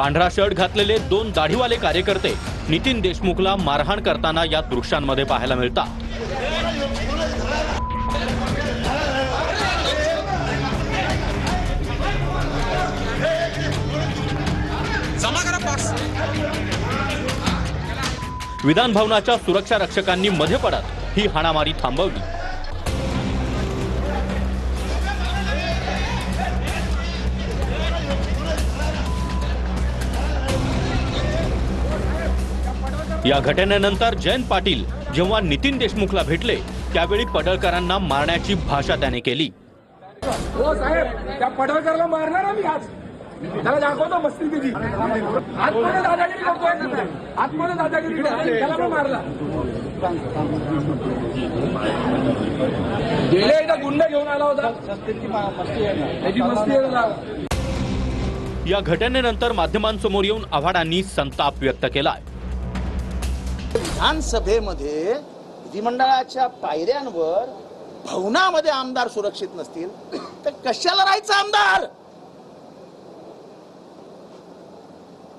पांढरा शर्ट घातलेले दोन दाढीवाले कार्यकर्ते नितीन देशमुखला मारहाण करताना या दृश्यांमध्ये पाहायला मिळतात। विधान भवनाच्या सुरक्षा रक्षकांनी मध्ये पडत ही हाणामारी थांबवली। या घटनेनंतर जयंत पाटील जेव्हा नितीन देशमुखला भेटले त्यावेळी पडळकरांना मारण्याची भाषा त्याने केली। हो साहेब, त्या पडळकरला मारणार आम्ही आज, त्याला दाखवतो मस्ती किती। आतमध्ये दादागिरी करतोय, आतमध्ये दादागिरी करतोय, त्याला पण मारला। गेले एकदा गुंड घेऊन आला होता, त्याची मस्ती आहे। या घटनेनंतर माध्यमांसमोर येऊन आव्हाडांनी संताप व्यक्त केलाय। विधानसभेमध्ये विधिमंडळाच्या पायऱ्यांवर भवनामध्ये आमदार सुरक्षित नसतील तर कशाला राहायचं आमदार?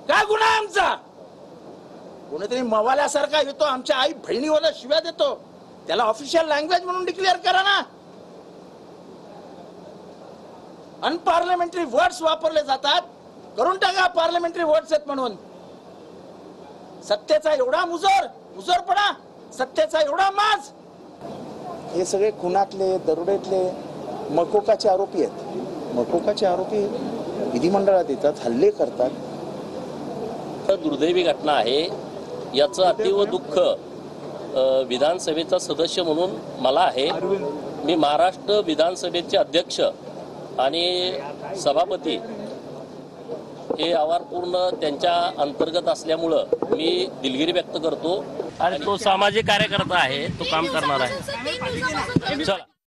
काय गुन्हा आमचा? कोणीतरी मवाल्यासारखा येतो, आमच्या आई बहिणीवर शिव्या देतो, त्याला ऑफिशियल लँग्वेज म्हणून डिक्लेअर करा ना। अनपार्लमेंटरी वर्ड्स वापरले जातात, करून टाका पार्लमेंटरी वर्ड्स आहेत म्हणून। सत्तेचा एवढा मुजोरपणा, सत्तेचा एवढा माज। हे सगळे खुनातले, दरोडेतले मकोकाचे आरोपी आहेत। मकोकाचे आरोपी विधिमंडळात येतात, हल्ले करतात। दुर्दैवी घटना आहे, याचं अतीव दुःख विधानसभेचा सदस्य म्हणून मला आहे। मी महाराष्ट्र विधानसभेचे अध्यक्ष आणि सभापती हे आवार पूर्ण त्यांच्या अंतर्गत असल्यामुळं मी दिलगिरी व्यक्त करतो। आणि तो सामाजिक कार्यकर्ता आहे, तो काम करणार आहे। चला।